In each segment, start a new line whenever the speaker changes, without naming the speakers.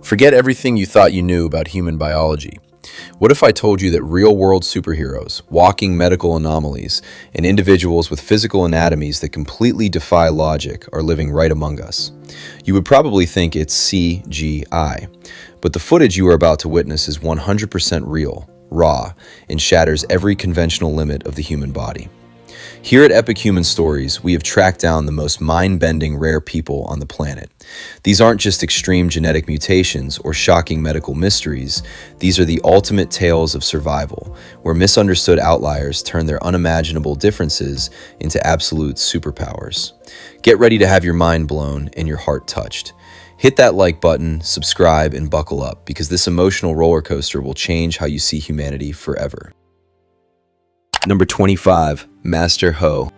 Forget everything you thought you knew about human biology. What if I told you that real-world superheroes, walking medical anomalies, and individuals with physical anatomies that completely defy logic are living right among us? You would probably think it's CGI, but the footage you are about to witness is 100% real, raw, and shatters every conventional limit of the human body. Here at Epic Human Stories, we have tracked down the most mind-bending rare people on the planet. These aren't just extreme genetic mutations or shocking medical mysteries. These are the ultimate tales of survival, where misunderstood outliers turn their unimaginable differences into absolute superpowers. Get ready to have your mind blown and your heart touched. Hit that like button, subscribe, and buckle up, because this emotional roller coaster will change how you see humanity forever. Number 25, Master Ho.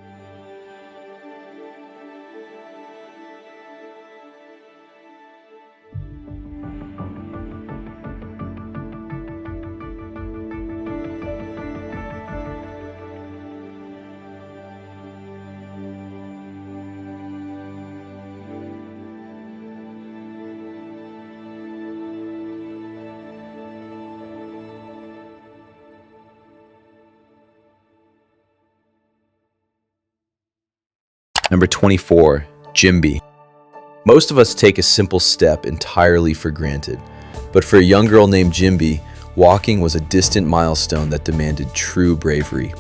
Number 24, Djimby. Most of us take a simple step entirely for granted, but for a young girl named Djimby, walking was a distant milestone that demanded true bravery.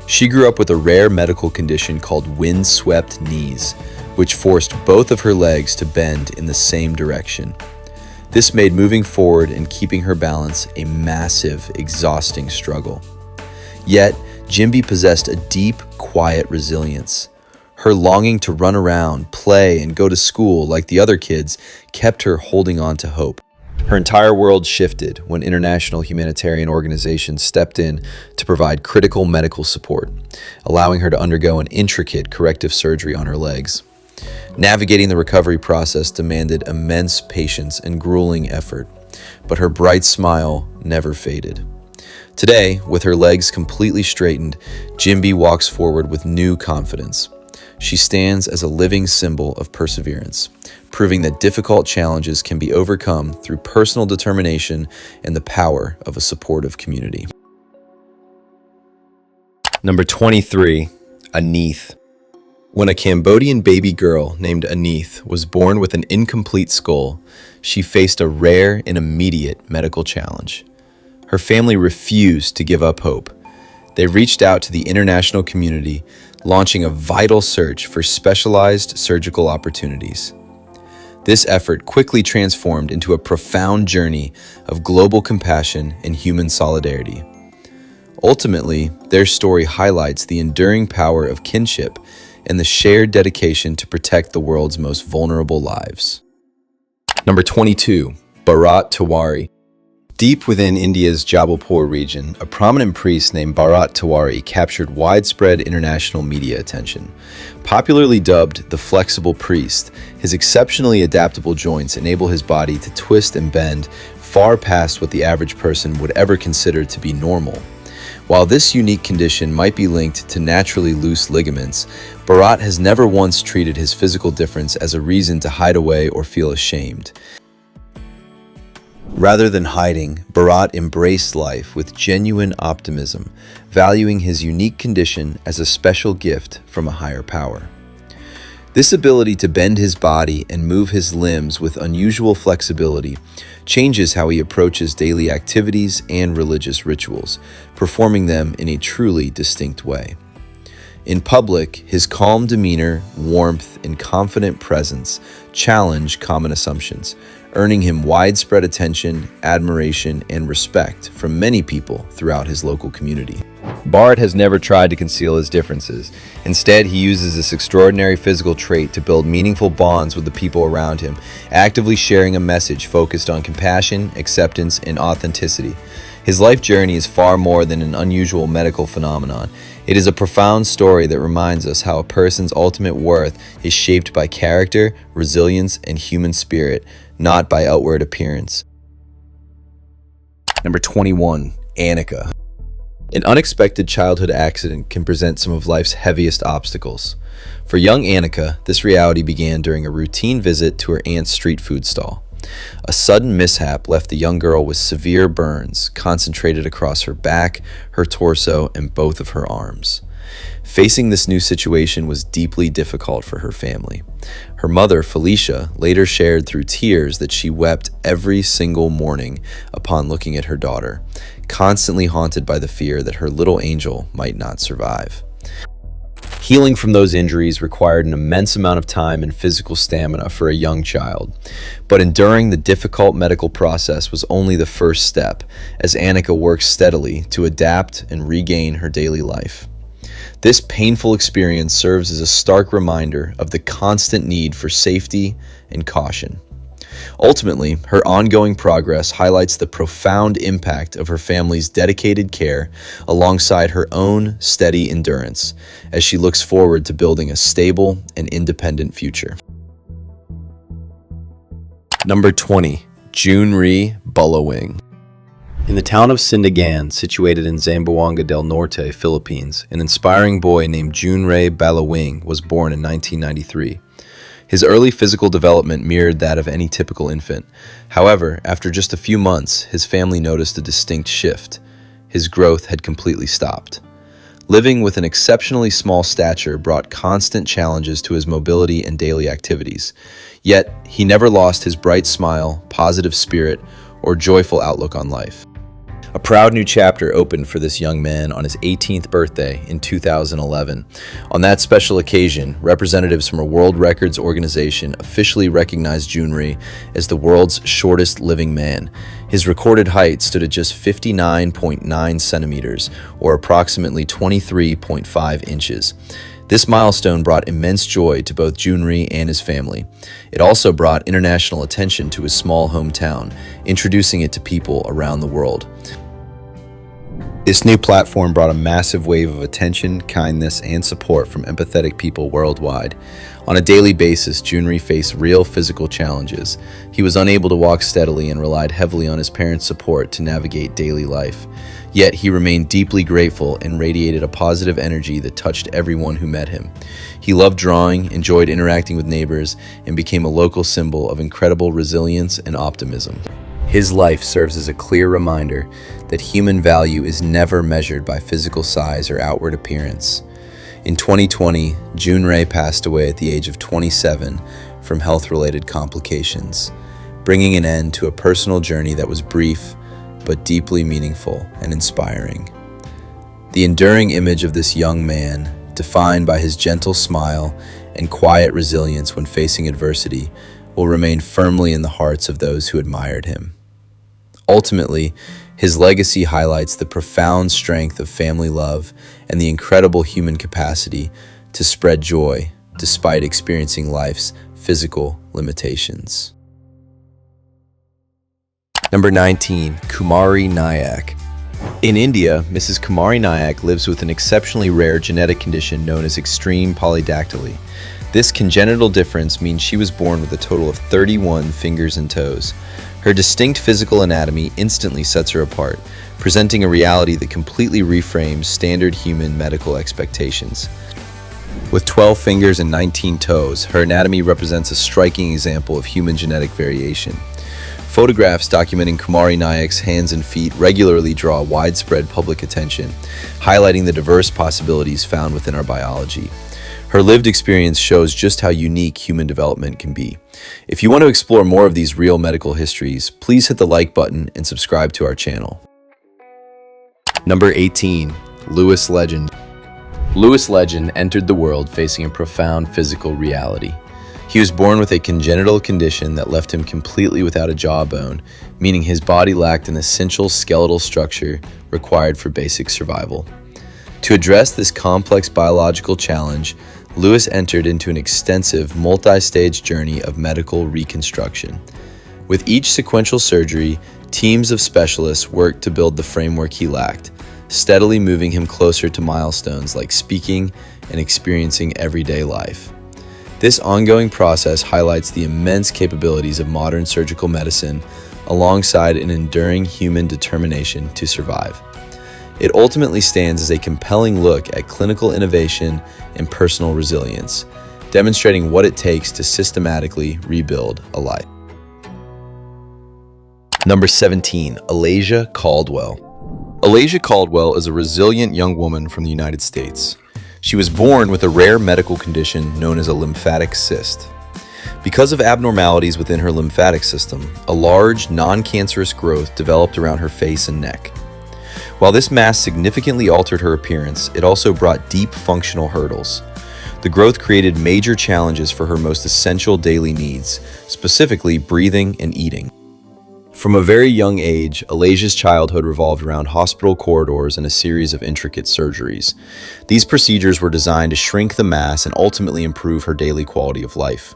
She grew up with a rare medical condition called wind-swept knees, which forced both of her legs to bend in the same direction. This made moving forward and keeping her balance a massive, exhausting struggle. Yet, Djimby possessed a deep, quiet resilience. Her longing to run around, play, and go to school like the other kids kept her holding on to hope. Her entire world shifted when international humanitarian organizations stepped in to provide critical medical support, allowing her to undergo an intricate corrective surgery on her legs. Navigating the recovery process demanded immense patience and grueling effort, but her bright smile never faded. Today, with her legs completely straightened, Djimby walks forward with new confidence. She stands as a living symbol of perseverance, proving that difficult challenges can be overcome through personal determination and the power of a supportive community. Number 23, Neath. When a Cambodian baby girl named Neath was born with an incomplete skull, she faced a rare and immediate medical challenge. Her family refused to give up hope. They reached out to the international community, launching a vital search for specialized surgical opportunities. This effort quickly transformed into a profound journey of global compassion and human solidarity. Ultimately, their story highlights the enduring power of kinship and the shared dedication to protect the world's most vulnerable lives. Number 22, Bharat Tiwari. Deep within India's Jabalpur region, a prominent priest named Bharat Tiwari captured widespread international media attention. Popularly dubbed the flexible priest, his exceptionally adaptable joints enable his body to twist and bend far past what the average person would ever consider to be normal. While this unique condition might be linked to naturally loose ligaments, Bharat has never once treated his physical difference as a reason to hide away or feel ashamed. Rather than hiding, Bharat embraced life with genuine optimism, valuing his unique condition as a special gift from a higher power. This ability to bend his body and move his limbs with unusual flexibility changes how he approaches daily activities and religious rituals, performing them in a truly distinct way. In public, his calm demeanor, warmth, and confident presence challenge common assumptions, earning him widespread attention, admiration, and respect from many people throughout his local community. Bharat has never tried to conceal his differences. Instead, he uses this extraordinary physical trait to build meaningful bonds with the people around him, actively sharing a message focused on compassion, acceptance, and authenticity. His life journey is far more than an unusual medical phenomenon. It is a profound story that reminds us how a person's ultimate worth is shaped by character, resilience, and human spirit, not by outward appearance. Number 21, Annica. An unexpected childhood accident can present some of life's heaviest obstacles. For young Annica, this reality began during a routine visit to her aunt's street food stall. A sudden mishap left the young girl with severe burns concentrated across her back, her torso, and both of her arms. Facing this new situation was deeply difficult for her family. Her mother, Felicia, later shared through tears that she wept every single morning upon looking at her daughter, constantly haunted by the fear that her little angel might not survive. Healing from those injuries required an immense amount of time and physical stamina for a young child, but enduring the difficult medical process was only the first step, as Annica worked steadily to adapt and regain her daily life. This painful experience serves as a stark reminder of the constant need for safety and caution. Ultimately, her ongoing progress highlights the profound impact of her family's dedicated care alongside her own steady endurance as she looks forward to building a stable and independent future. Number 20. Junrey Balawing. In the town of Sindagan, situated in Zamboanga del Norte, Philippines, an inspiring boy named Junrey Balawing was born in 1993. His early physical development mirrored that of any typical infant. However, after just a few months, his family noticed a distinct shift. His growth had completely stopped. Living with an exceptionally small stature brought constant challenges to his mobility and daily activities. Yet, he never lost his bright smile, positive spirit, or joyful outlook on life. A proud new chapter opened for this young man on his 18th birthday in 2011. On that special occasion, representatives from a world records organization officially recognized Junrey as the world's shortest living man. His recorded height stood at just 59.9 centimeters, or approximately 23.5 inches. This milestone brought immense joy to both Junrey and his family. It also brought international attention to his small hometown, introducing it to people around the world. This new platform brought a massive wave of attention, kindness, and support from empathetic people worldwide. On a daily basis, Junrey faced real physical challenges. He was unable to walk steadily and relied heavily on his parents' support to navigate daily life. Yet he remained deeply grateful and radiated a positive energy that touched everyone who met him. He loved drawing, enjoyed interacting with neighbors, and became a local symbol of incredible resilience and optimism. His life serves as a clear reminder that human value is never measured by physical size or outward appearance. In 2020, Junrey passed away at the age of 27 from health-related complications, bringing an end to a personal journey that was brief but deeply meaningful and inspiring. The enduring image of this young man, defined by his gentle smile and quiet resilience when facing adversity, will remain firmly in the hearts of those who admired him. Ultimately, his legacy highlights the profound strength of family love and the incredible human capacity to spread joy despite experiencing life's physical limitations. Number 19. Kumari Nayak. In India, Mrs. Kumari Nayak lives with an exceptionally rare genetic condition known as extreme polydactyly. This congenital difference means she was born with a total of 31 fingers and toes. Her distinct physical anatomy instantly sets her apart, presenting a reality that completely reframes standard human medical expectations. With 12 fingers and 19 toes, her anatomy represents a striking example of human genetic variation. Photographs documenting Kumari Nayak's hands and feet regularly draw widespread public attention, highlighting the diverse possibilities found within our biology. Her lived experience shows just how unique human development can be. If you want to explore more of these real medical histories, please hit the like button and subscribe to our channel. Number 18. Louis Legend. Louis Legend entered the world facing a profound physical reality. He was born with a congenital condition that left him completely without a jawbone, meaning his body lacked an essential skeletal structure required for basic survival. To address this complex biological challenge, Louis entered into an extensive, multi-stage journey of medical reconstruction. With each sequential surgery, teams of specialists worked to build the framework he lacked, steadily moving him closer to milestones like speaking and experiencing everyday life. This ongoing process highlights the immense capabilities of modern surgical medicine alongside an enduring human determination to survive. It ultimately stands as a compelling look at clinical innovation and personal resilience, demonstrating what it takes to systematically rebuild a life. Number 17, Aleazia Caldwell. Aleazia Caldwell is a resilient young woman from the United States. She was born with a rare medical condition known as a lymphatic cyst. Because of abnormalities within her lymphatic system, a large, non-cancerous growth developed around her face and neck. While this mass significantly altered her appearance, it also brought deep functional hurdles. The growth created major challenges for her most essential daily needs, specifically breathing and eating. From a very young age, Aleazia's childhood revolved around hospital corridors and a series of intricate surgeries. These procedures were designed to shrink the mass and ultimately improve her daily quality of life.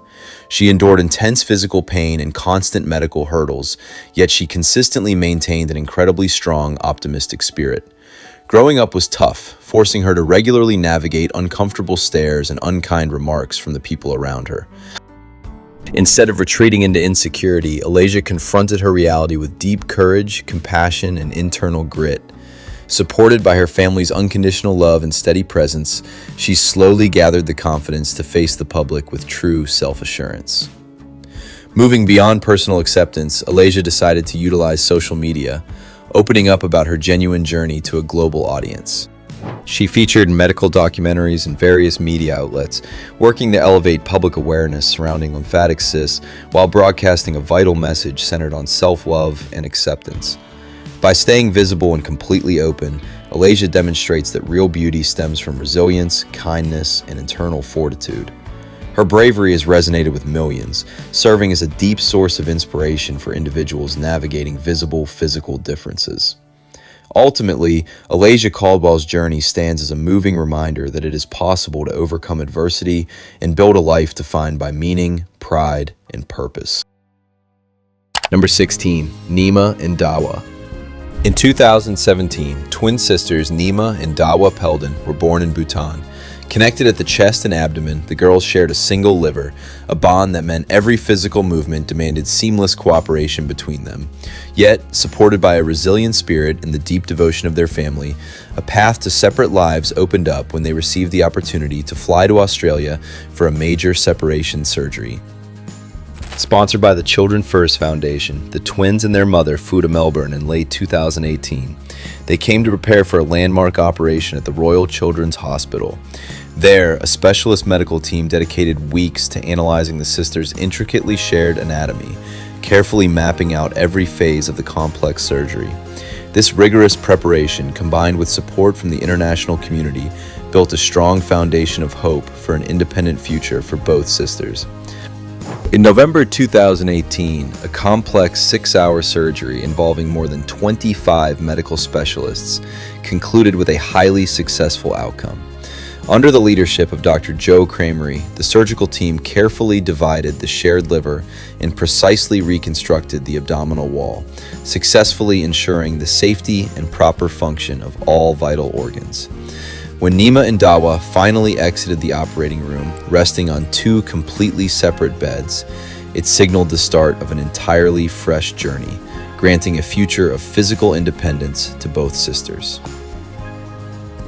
She endured intense physical pain and constant medical hurdles, yet she consistently maintained an incredibly strong, optimistic spirit. Growing up was tough, forcing her to regularly navigate uncomfortable stares and unkind remarks from the people around her. Instead of retreating into insecurity, Aleazia confronted her reality with deep courage, compassion, and internal grit. Supported by her family's unconditional love and steady presence, she slowly gathered the confidence to face the public with true self-assurance. Moving beyond personal acceptance, Aleazia decided to utilize social media, opening up about her genuine journey to a global audience. She featured in medical documentaries and various media outlets, working to elevate public awareness surrounding lymphatic cysts while broadcasting a vital message centered on self-love and acceptance. By staying visible and completely open, Aleazia demonstrates that real beauty stems from resilience, kindness, and internal fortitude. Her bravery has resonated with millions, serving as a deep source of inspiration for individuals navigating visible physical differences. Ultimately, Aleazia Caldwell's journey stands as a moving reminder that it is possible to overcome adversity and build a life defined by meaning, pride, and purpose. Number 16, Nima and Dawa. In 2017, twin sisters Nima and Dawa Peldon were born in Bhutan. Connected at the chest and abdomen, the girls shared a single liver, a bond that meant every physical movement demanded seamless cooperation between them. Yet, supported by a resilient spirit and the deep devotion of their family, a path to separate lives opened up when they received the opportunity to fly to Australia for a major separation surgery. Sponsored by the Children First Foundation, the twins and their mother flew to Melbourne in late 2018. They came to prepare for a landmark operation at the Royal Children's Hospital. There, a specialist medical team dedicated weeks to analyzing the sisters' intricately shared anatomy, carefully mapping out every phase of the complex surgery. This rigorous preparation, combined with support from the international community, built a strong foundation of hope for an independent future for both sisters. In November 2018, a complex 6-hour surgery involving more than 25 medical specialists concluded with a highly successful outcome. Under the leadership of Dr. Joe Kramery, the surgical team carefully divided the shared liver and precisely reconstructed the abdominal wall, successfully ensuring the safety and proper function of all vital organs. When Nima and Dawa finally exited the operating room, resting on 2 completely separate beds, it signaled the start of an entirely fresh journey, granting a future of physical independence to both sisters.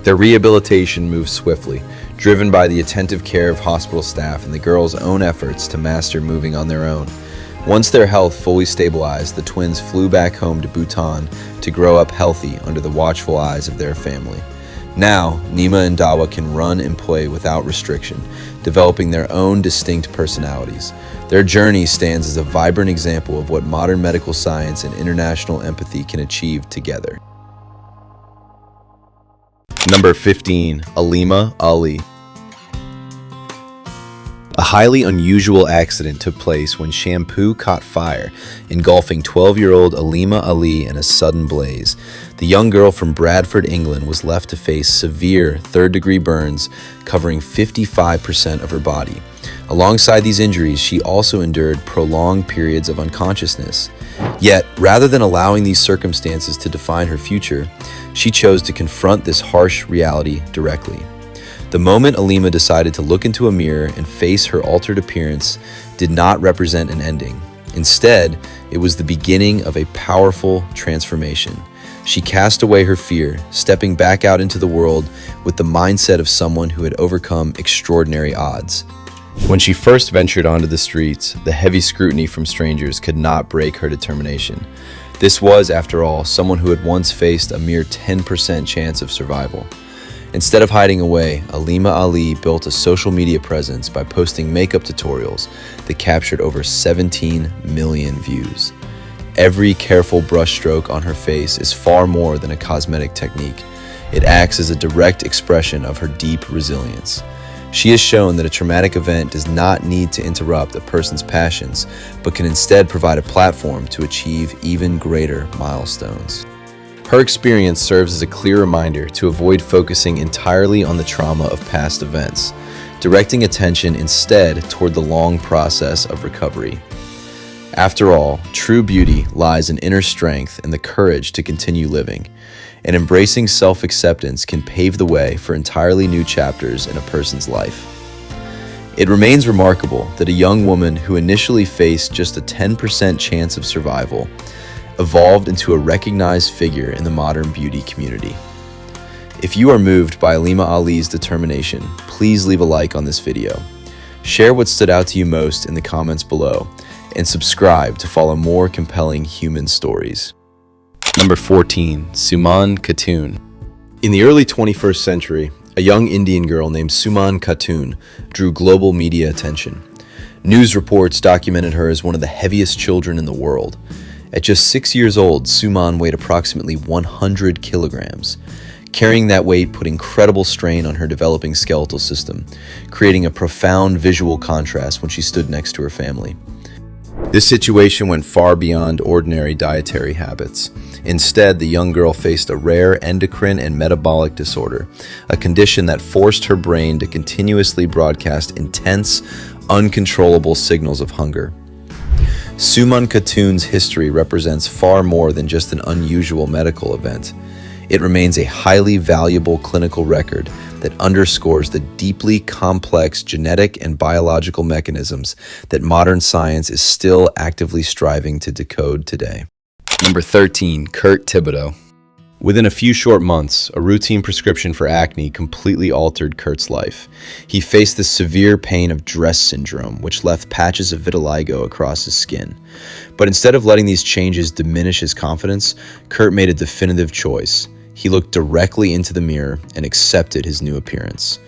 Their rehabilitation moved swiftly, driven by the attentive care of hospital staff and the girls' own efforts to master moving on their own. Once their health fully stabilized, the twins flew back home to Bhutan to grow up healthy under the watchful eyes of their family. Now, Nima and Dawa can run and play without restriction, developing their own distinct personalities. Their journey stands as a vibrant example of what modern medical science and international empathy can achieve together. Number 15, Aleema Ali. A highly unusual accident took place when shampoo caught fire, engulfing 12-year-old Aleema Ali in a sudden blaze. The young girl from Bradford, England, was left to face severe third-degree burns covering 55% of her body. Alongside these injuries, she also endured prolonged periods of unconsciousness. Yet, rather than allowing these circumstances to define her future, she chose to confront this harsh reality directly. The moment Aleema decided to look into a mirror and face her altered appearance did not represent an ending. Instead, it was the beginning of a powerful transformation. She cast away her fear, stepping back out into the world with the mindset of someone who had overcome extraordinary odds. When she first ventured onto the streets, the heavy scrutiny from strangers could not break her determination. This was, after all, someone who had once faced a mere 10% chance of survival. Instead of hiding away, Aleema Ali built a social media presence by posting makeup tutorials that captured over 17 million views. Every careful brushstroke on her face is far more than a cosmetic technique. It acts as a direct expression of her deep resilience. She has shown that a traumatic event does not need to interrupt a person's passions, but can instead provide a platform to achieve even greater milestones. Her experience serves as a clear reminder to avoid focusing entirely on the trauma of past events, directing attention instead toward the long process of recovery. After all, true beauty lies in inner strength and the courage to continue living, and embracing self-acceptance can pave the way for entirely new chapters in a person's life. It remains remarkable that a young woman who initially faced just a 10% chance of survival evolved into a recognized figure in the modern beauty community. If you are moved by Aleema Ali's determination, please leave a like on this video. Share what stood out to you most in the comments below, and subscribe to follow more compelling human stories. Number 14, Suman Khatun. In the early 21st century, a young Indian girl named Suman Khatun drew global media attention. News reports documented her as one of the heaviest children in the world. At just 6 years old, Suman weighed approximately 100 kilograms. Carrying that weight put incredible strain on her developing skeletal system, creating a profound visual contrast when she stood next to her family. This situation went far beyond ordinary dietary habits. Instead, the young girl faced a rare endocrine and metabolic disorder, a condition that forced her brain to continuously broadcast intense, uncontrollable signals of hunger. Suman Khatun's history represents far more than just an unusual medical event. It remains a highly valuable clinical record that underscores the deeply complex genetic and biological mechanisms that modern science is still actively striving to decode today. Number 13, Kirt Thibodeaux. Within a few short months, a routine prescription for acne completely altered Kirt's life. He faced the severe pain of dress syndrome, which left patches of vitiligo across his skin. But instead of letting these changes diminish his confidence, Kirt made a definitive choice. He looked directly into the mirror and accepted his new appearance.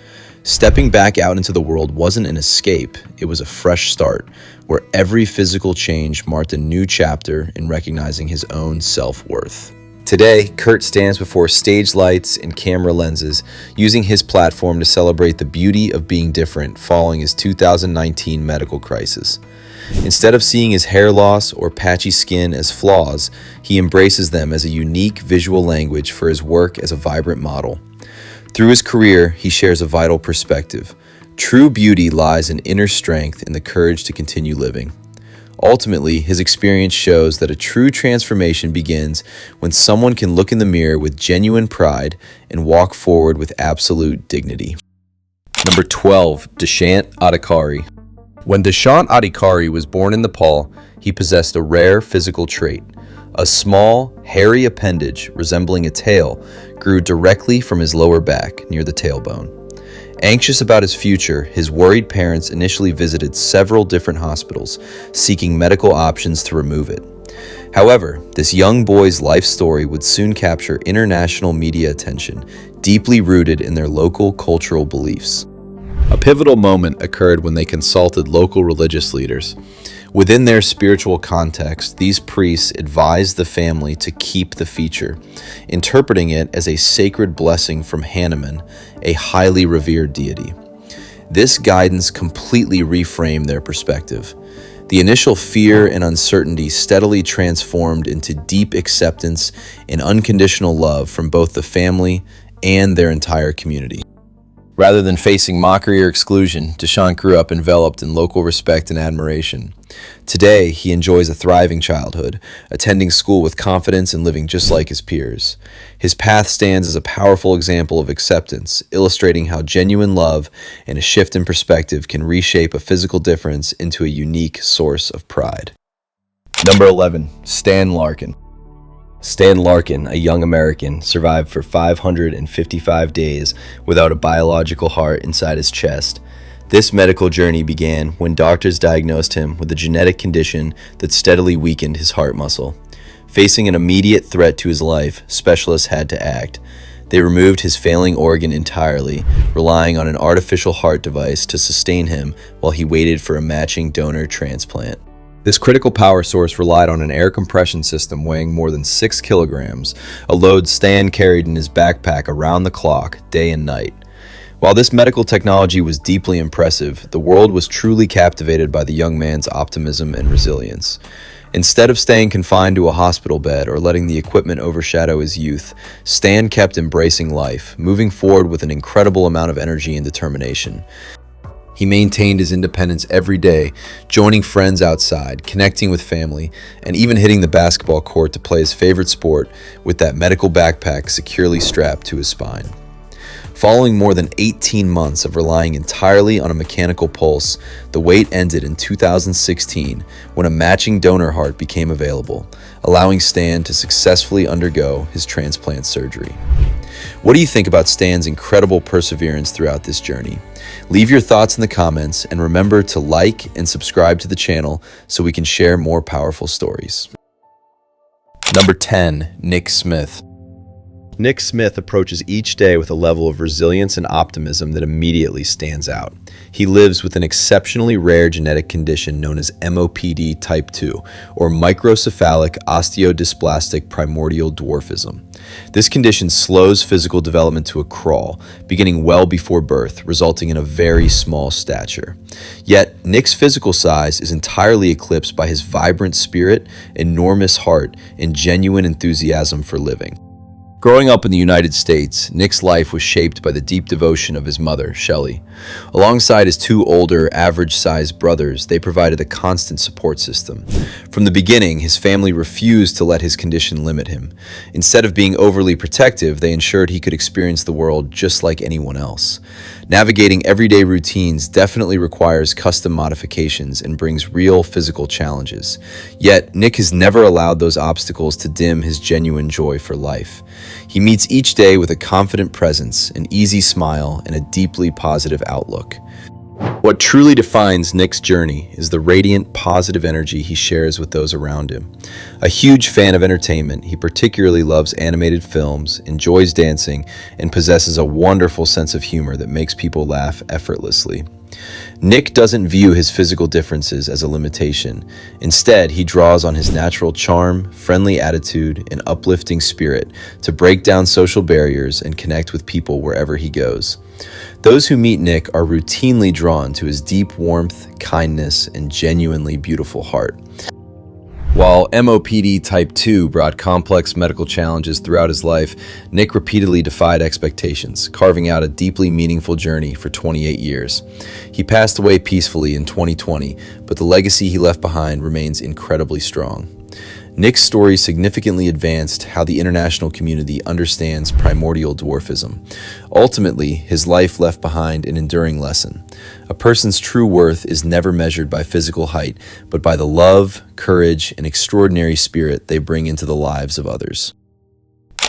Stepping back out into the world wasn't an escape, it was a fresh start, where every physical change marked a new chapter in recognizing his own self-worth. Today, Kirt stands before stage lights and camera lenses, using his platform to celebrate the beauty of being different following his 2019 medical crisis. Instead of seeing his hair loss or patchy skin as flaws, he embraces them as a unique visual language for his work as a vibrant model. Through his career, he shares a vital perspective. True beauty lies in inner strength and the courage to continue living. Ultimately, his experience shows that a true transformation begins when someone can look in the mirror with genuine pride and walk forward with absolute dignity. Number 12, Deshant Adhikari. When Deshant Adhikari was born in Nepal, he possessed a rare physical trait. A small, hairy appendage resembling a tail grew directly from his lower back near the tailbone. Anxious about his future, his worried parents initially visited several different hospitals, seeking medical options to remove it. However, this young boy's life story would soon capture international media attention, deeply rooted in their local cultural beliefs. A pivotal moment occurred when they consulted local religious leaders. Within their spiritual context, these priests advised the family to keep the feature, interpreting it as a sacred blessing from Hanuman, a highly revered deity. This guidance completely reframed their perspective. The initial fear and uncertainty steadily transformed into deep acceptance and unconditional love from both the family and their entire community. Rather than facing mockery or exclusion, Deshant grew up enveloped in local respect and admiration. Today, he enjoys a thriving childhood, attending school with confidence and living just like his peers. His path stands as a powerful example of acceptance, illustrating how genuine love and a shift in perspective can reshape a physical difference into a unique source of pride. Number 11, Stan Larkin. Stan Larkin, a young American, survived for 555 days without a biological heart inside his chest. This medical journey began when doctors diagnosed him with a genetic condition that steadily weakened his heart muscle. Facing an immediate threat to his life, specialists had to act. They removed his failing organ entirely, relying on an artificial heart device to sustain him while he waited for a matching donor transplant. This critical power source relied on an air compression system weighing more than 6 kilograms, a load Stan carried in his backpack around the clock, day and night. While this medical technology was deeply impressive, the world was truly captivated by the young man's optimism and resilience. Instead of staying confined to a hospital bed or letting the equipment overshadow his youth, Stan kept embracing life, moving forward with an incredible amount of energy and determination. He maintained his independence every day, joining friends outside, connecting with family, and even hitting the basketball court to play his favorite sport with that medical backpack securely strapped to his spine. Following more than 18 months of relying entirely on a mechanical pulse, the wait ended in 2016 when a matching donor heart became available, allowing Stan to successfully undergo his transplant surgery. What do you think about Stan's incredible perseverance throughout this journey? Leave your thoughts in the comments and remember to like and subscribe to the channel so we can share more powerful stories. Number 10. Nick Smith. Nick Smith approaches each day with a level of resilience and optimism that immediately stands out. He lives with an exceptionally rare genetic condition known as MOPD type 2, or microcephalic osteodysplastic primordial dwarfism. This condition slows physical development to a crawl, beginning well before birth, resulting in a very small stature. Yet, Nick's physical size is entirely eclipsed by his vibrant spirit, enormous heart, and genuine enthusiasm for living. Growing up in the United States, Nick's life was shaped by the deep devotion of his mother, Shelley. Alongside his two older, average-sized brothers, they provided a constant support system. From the beginning, his family refused to let his condition limit him. Instead of being overly protective, they ensured he could experience the world just like anyone else. Navigating everyday routines definitely requires custom modifications and brings real physical challenges. Yet, Nick has never allowed those obstacles to dim his genuine joy for life. He meets each day with a confident presence, an easy smile, and a deeply positive outlook. What truly defines Nick's journey is the radiant, positive energy he shares with those around him. A huge fan of entertainment, he particularly loves animated films, enjoys dancing, and possesses a wonderful sense of humor that makes people laugh effortlessly. Nick doesn't view his physical differences as a limitation. Instead, he draws on his natural charm, friendly attitude, and uplifting spirit to break down social barriers and connect with people wherever he goes. Those who meet Nick are routinely drawn to his deep warmth, kindness, and genuinely beautiful heart. While MOPD type 2 brought complex medical challenges throughout his life, Nick repeatedly defied expectations, carving out a deeply meaningful journey for 28 years. He passed away peacefully in 2020, but the legacy he left behind remains incredibly strong. Nick's story significantly advanced how the international community understands primordial dwarfism. Ultimately, his life left behind an enduring lesson. A person's true worth is never measured by physical height, but by the love, courage, and extraordinary spirit they bring into the lives of others.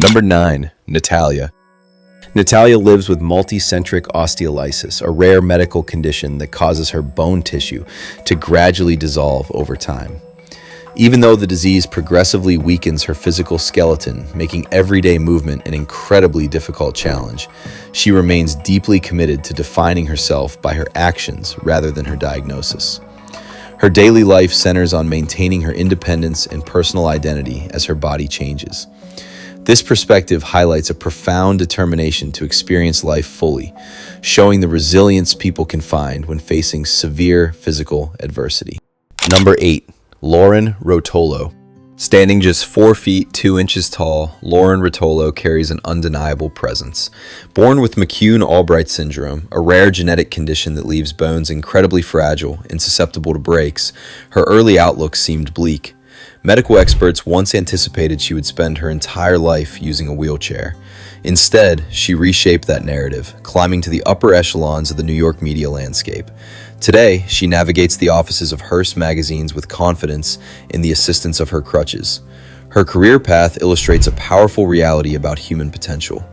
Number 9. Natalya. Natalya lives with multicentric osteolysis, a rare medical condition that causes her bone tissue to gradually dissolve over time. Even though the disease progressively weakens her physical skeleton, making everyday movement an incredibly difficult challenge, she remains deeply committed to defining herself by her actions rather than her diagnosis. Her daily life centers on maintaining her independence and personal identity as her body changes. This perspective highlights a profound determination to experience life fully, showing the resilience people can find when facing severe physical adversity. Number 8. Lauren Ruotolo. Standing just 4 feet 2 inches tall, Lauren Ruotolo carries an undeniable presence. Born with McCune-Albright syndrome, a rare genetic condition that leaves bones incredibly fragile and susceptible to breaks, her early outlook seemed bleak. Medical experts once anticipated she would spend her entire life using a wheelchair. Instead, she reshaped that narrative, climbing to the upper echelons of the New York media landscape. Today, she navigates the offices of Hearst magazines with confidence in the assistance of her crutches. Her career path illustrates a powerful reality about human potential.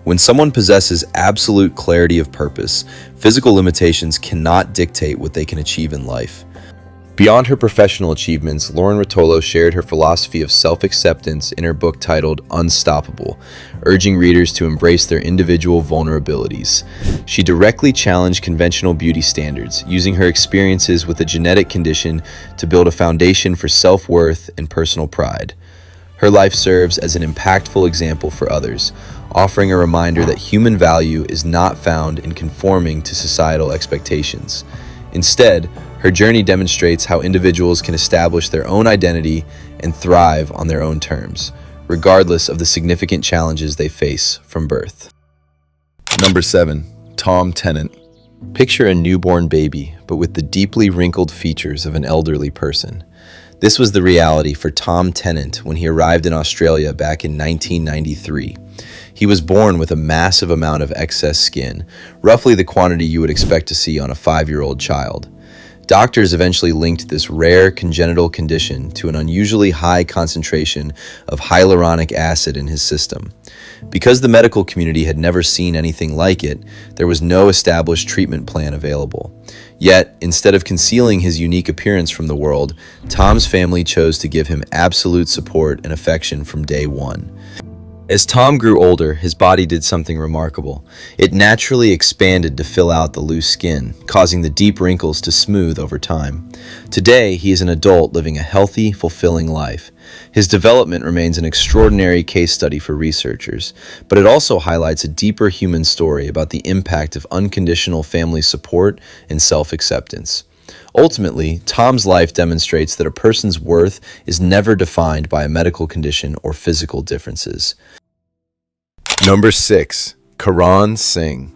When someone possesses absolute clarity of purpose, physical limitations cannot dictate what they can achieve in life. Beyond her professional achievements, Lauren Ruotolo shared her philosophy of self-acceptance in her book titled Unstoppable, urging readers to embrace their individual vulnerabilities. She directly challenged conventional beauty standards, using her experiences with a genetic condition to build a foundation for self-worth and personal pride. Her life serves as an impactful example for others, offering a reminder that human value is not found in conforming to societal expectations. Instead, her journey demonstrates how individuals can establish their own identity and thrive on their own terms, regardless of the significant challenges they face from birth. Number 7. Tomm Tennent. Picture a newborn baby, but with the deeply wrinkled features of an elderly person. This was the reality for Tomm Tennent when he arrived in Australia back in 1993. He was born with a massive amount of excess skin, roughly the quantity you would expect to see on a 5-year-old child. Doctors eventually linked this rare congenital condition to an unusually high concentration of hyaluronic acid in his system. Because the medical community had never seen anything like it, there was no established treatment plan available. Yet, instead of concealing his unique appearance from the world, Tomm's family chose to give him absolute support and affection from day one. As Tomm grew older, his body did something remarkable. It naturally expanded to fill out the loose skin, causing the deep wrinkles to smooth over time. Today, he is an adult living a healthy, fulfilling life. His development remains an extraordinary case study for researchers, but it also highlights a deeper human story about the impact of unconditional family support and self-acceptance. Ultimately, Tomm's life demonstrates that a person's worth is never defined by a medical condition or physical differences. Number 6. Karan Singh.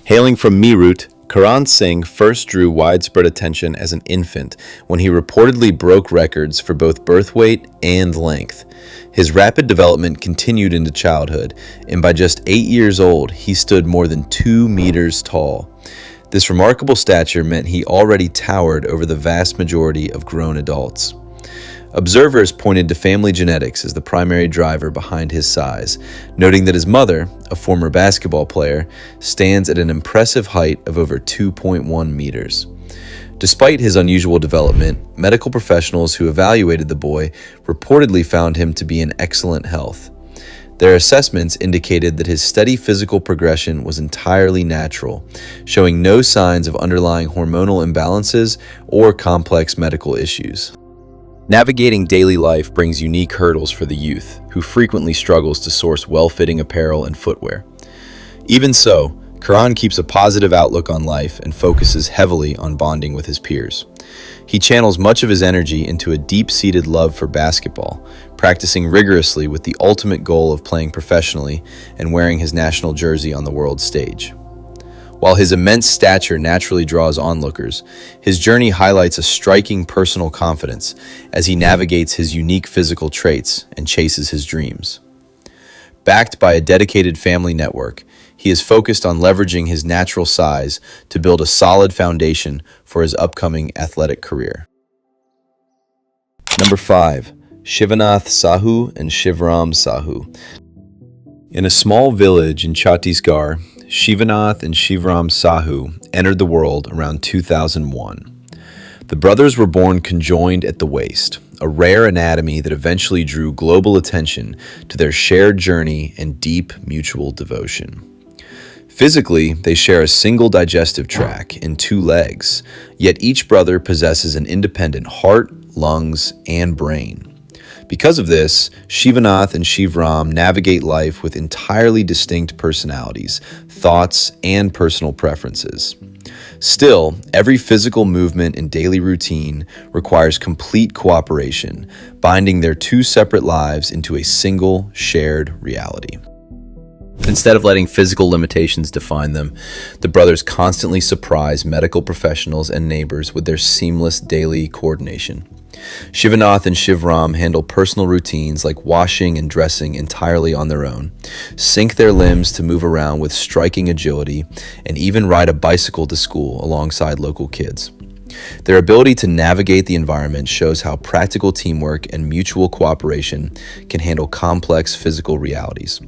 Hailing from Meerut, Karan Singh first drew widespread attention as an infant when he reportedly broke records for both birth weight and length. His rapid development continued into childhood, and by just 8 years old, he stood more than 2 meters tall. This remarkable stature meant he already towered over the vast majority of grown adults. Observers pointed to family genetics as the primary driver behind his size, noting that his mother, a former basketball player, stands at an impressive height of over 2.1 meters. Despite his unusual development, medical professionals who evaluated the boy reportedly found him to be in excellent health. Their assessments indicated that his steady physical progression was entirely natural, showing no signs of underlying hormonal imbalances or complex medical issues. Navigating daily life brings unique hurdles for the youth, who frequently struggles to source well-fitting apparel and footwear. Even so, Karan keeps a positive outlook on life and focuses heavily on bonding with his peers. He channels much of his energy into a deep-seated love for basketball, practicing rigorously with the ultimate goal of playing professionally and wearing his national jersey on the world stage. While his immense stature naturally draws onlookers, his journey highlights a striking personal confidence as he navigates his unique physical traits and chases his dreams. Backed by a dedicated family network, he is focused on leveraging his natural size to build a solid foundation for his upcoming athletic career. Number 5. Shivanath Sahu and Shivram Sahu. In a small village in Chhattisgarh, Shivanath and Shivram Sahu entered the world around 2001. The brothers were born conjoined at the waist, a rare anatomy that eventually drew global attention to their shared journey and deep mutual devotion. Physically, they share a single digestive tract and 2 legs, yet each brother possesses an independent heart, lungs, and brain. Because of this, Shivanath and Shivram navigate life with entirely distinct personalities, thoughts, and personal preferences. Still, every physical movement and daily routine requires complete cooperation, binding their 2 separate lives into a single, shared reality. Instead of letting physical limitations define them, the brothers constantly surprise medical professionals and neighbors with their seamless daily coordination. Shivanath and Shivram handle personal routines like washing and dressing entirely on their own, sync their limbs to move around with striking agility, and even ride a bicycle to school alongside local kids. Their ability to navigate the environment shows how practical teamwork and mutual cooperation can handle complex physical realities,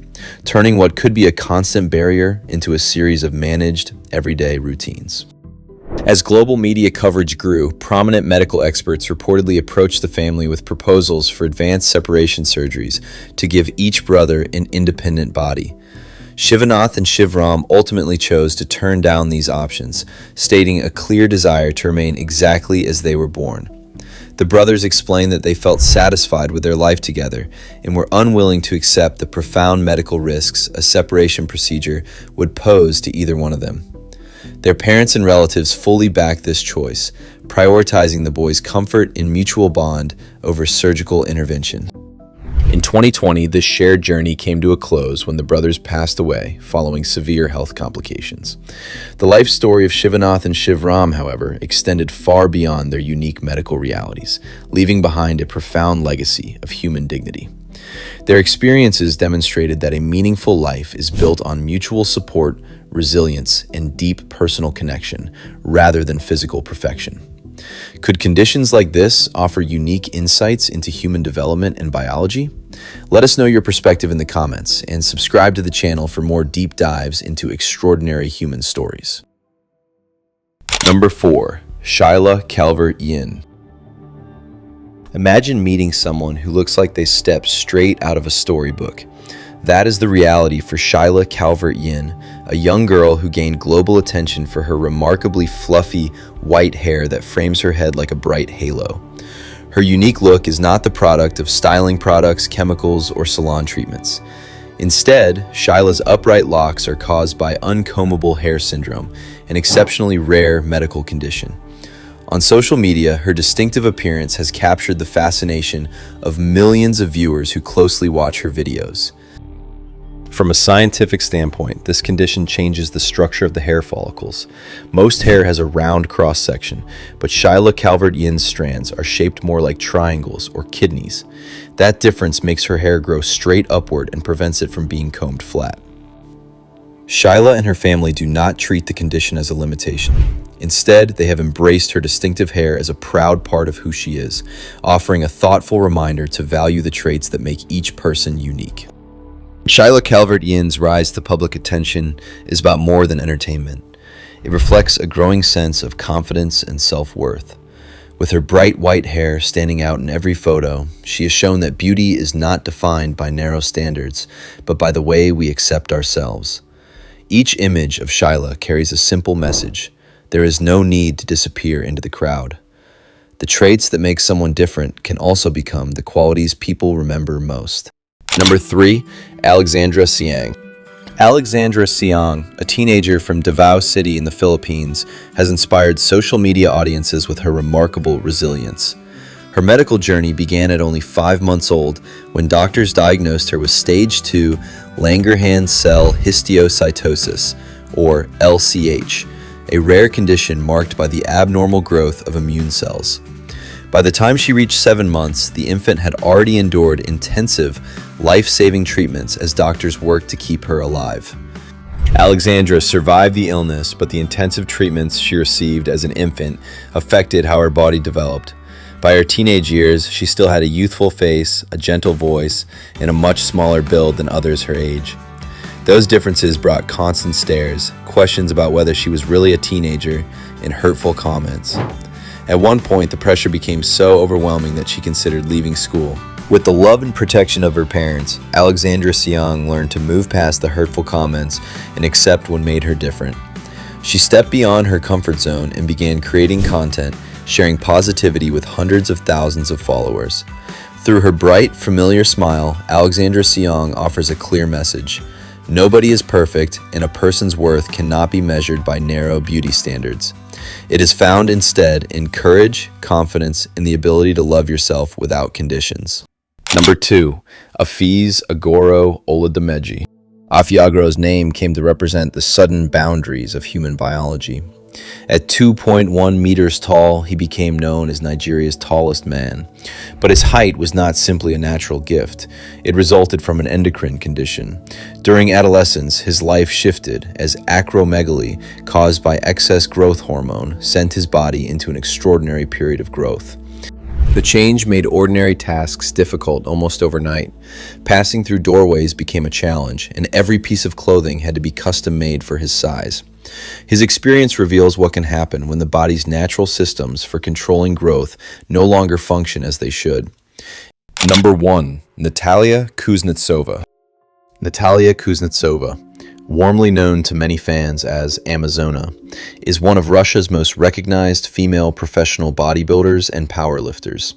turning what could be a constant barrier into a series of managed, everyday routines. As global media coverage grew, prominent medical experts reportedly approached the family with proposals for advanced separation surgeries to give each brother an independent body. Shivanath and Shivram ultimately chose to turn down these options, stating a clear desire to remain exactly as they were born. The brothers explained that they felt satisfied with their life together and were unwilling to accept the profound medical risks a separation procedure would pose to either one of them. Their parents and relatives fully backed this choice, prioritizing the boys' comfort and mutual bond over surgical intervention. In 2020, this shared journey came to a close when the brothers passed away following severe health complications. The life story of Shivanath and Shivram, however, extended far beyond their unique medical realities, leaving behind a profound legacy of human dignity. Their experiences demonstrated that a meaningful life is built on mutual support, resilience, and deep personal connection, rather than physical perfection. Could conditions like this offer unique insights into human development and biology? Let us know your perspective in the comments, and subscribe to the channel for more deep dives into extraordinary human stories. Number 4. Shilah Calvert-Yin. Imagine meeting someone who looks like they stepped straight out of a storybook. That is the reality for Shilah Calvert-Yin, a young girl who gained global attention for her remarkably fluffy, white hair that frames her head like a bright halo. Her unique look is not the product of styling products, chemicals, or salon treatments. Instead, Shilah's upright locks are caused by uncombable hair syndrome, an exceptionally rare medical condition. On social media, her distinctive appearance has captured the fascination of millions of viewers who closely watch her videos. From a scientific standpoint, this condition changes the structure of the hair follicles. Most hair has a round cross-section, but Shilah Calvert-Yin's strands are shaped more like triangles or kidneys. That difference makes her hair grow straight upward and prevents it from being combed flat. Shilah and her family do not treat the condition as a limitation. Instead, they have embraced her distinctive hair as a proud part of who she is, offering a thoughtful reminder to value the traits that make each person unique. Shilah Calvert-Yin's rise to public attention is about more than entertainment. It reflects a growing sense of confidence and self-worth. With her bright white hair standing out in every photo, she has shown that beauty is not defined by narrow standards, but by the way we accept ourselves. Each image of Shilah carries a simple message: there is no need to disappear into the crowd. The traits that make someone different can also become the qualities people remember most. Number 3. Alexandra Siang. Alexandra Siang, a teenager from Davao City in the Philippines, has inspired social media audiences with her remarkable resilience. Her medical journey began at only 5 months old when doctors diagnosed her with stage 2 Langerhans cell histiocytosis, or LCH, a rare condition marked by the abnormal growth of immune cells. By the time she reached 7 months, the infant had already endured intensive, life-saving treatments as doctors worked to keep her alive. Alexandra survived the illness, but the intensive treatments she received as an infant affected how her body developed. By her teenage years, she still had a youthful face, a gentle voice, and a much smaller build than others her age. Those differences brought constant stares, questions about whether she was really a teenager, and hurtful comments. At one point, the pressure became so overwhelming that she considered leaving school. With the love and protection of her parents, Alexandra Siang learned to move past the hurtful comments and accept what made her different. She stepped beyond her comfort zone and began creating content, sharing positivity with hundreds of thousands of followers. Through her bright, familiar smile, Alexandra Siang offers a clear message: nobody is perfect, and a person's worth cannot be measured by narrow beauty standards. It is found instead in courage, confidence, and the ability to love yourself without conditions. Number 2. Afeez Agoro Oladimeji. Agoro's name came to represent the sudden boundaries of human biology. At 2.1 meters tall, he became known as Nigeria's tallest man. But his height was not simply a natural gift. It resulted from an endocrine condition. During adolescence, his life shifted as acromegaly, caused by excess growth hormone, sent his body into an extraordinary period of growth. The change made ordinary tasks difficult almost overnight. Passing through doorways became a challenge, and every piece of clothing had to be custom made for his size. His experience reveals what can happen when the body's natural systems for controlling growth no longer function as they should. Number 1. Nataliya Kuznetsova. Nataliya Kuznetsova, warmly known to many fans as Amazona, is one of Russia's most recognized female professional bodybuilders and powerlifters.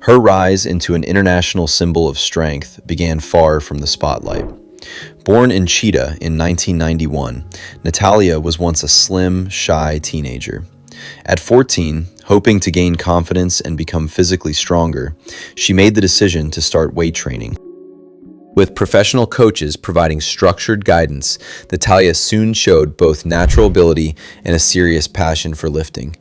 Her rise into an international symbol of strength began far from the spotlight. Born in Chita in 1991, Natalya was once a slim, shy teenager. At 14, hoping to gain confidence and become physically stronger, she made the decision to start weight training. With professional coaches providing structured guidance, Natalya soon showed both natural ability and a serious passion for lifting.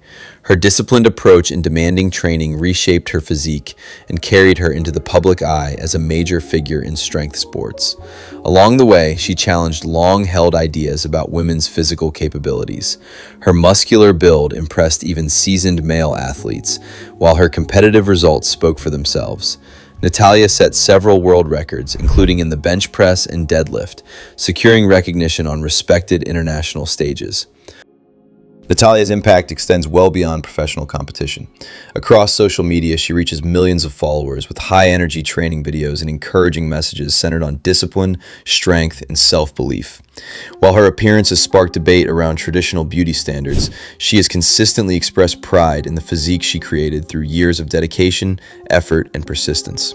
Her disciplined approach and demanding training reshaped her physique and carried her into the public eye as a major figure in strength sports. Along the way, she challenged long-held ideas about women's physical capabilities. Her muscular build impressed even seasoned male athletes, while her competitive results spoke for themselves. Natalya set several world records, including in the bench press and deadlift, securing recognition on respected international stages. Natalya's impact extends well beyond professional competition. Across social media, she reaches millions of followers with high-energy training videos and encouraging messages centered on discipline, strength, and self-belief. While her appearance has sparked debate around traditional beauty standards, she has consistently expressed pride in the physique she created through years of dedication, effort, and persistence.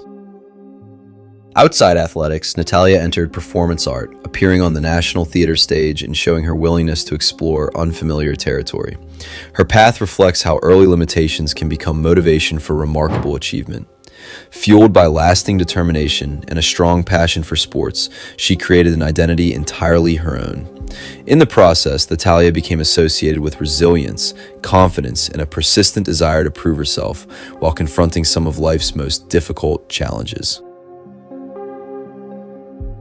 Outside athletics, Natalya entered performance art, appearing on the National Theater stage and showing her willingness to explore unfamiliar territory. Her path reflects how early limitations can become motivation for remarkable achievement. Fueled by lasting determination and a strong passion for sports, she created an identity entirely her own. In the process, Natalya became associated with resilience, confidence, and a persistent desire to prove herself while confronting some of life's most difficult challenges.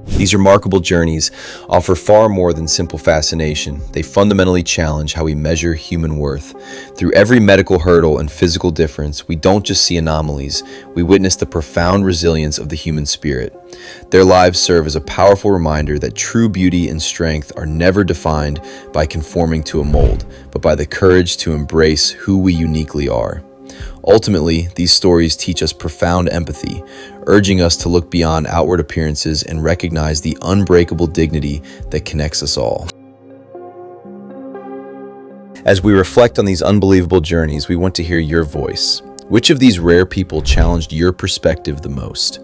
These remarkable journeys offer far more than simple fascination. They fundamentally challenge how we measure human worth. Through every medical hurdle and physical difference, we don't just see anomalies, we witness the profound resilience of the human spirit. Their lives serve as a powerful reminder that true beauty and strength are never defined by conforming to a mold, but by the courage to embrace who we uniquely are. Ultimately, these stories teach us profound empathy, urging us to look beyond outward appearances and recognize the unbreakable dignity that connects us all. As we reflect on these unbelievable journeys, we want to hear your voice. Which of these rare people challenged your perspective the most?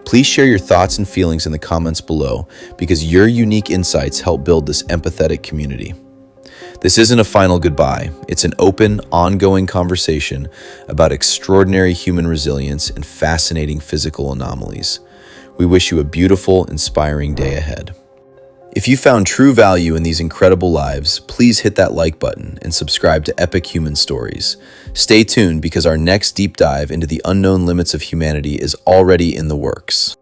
Please share your thoughts and feelings in the comments below, because your unique insights help build this empathetic community. This isn't a final goodbye. It's an open, ongoing conversation about extraordinary human resilience and fascinating physical anomalies. We wish you a beautiful, inspiring day ahead. If you found true value in these incredible lives, please hit that like button and subscribe to Epic Human Stories. Stay tuned, because our next deep dive into the unknown limits of humanity is already in the works.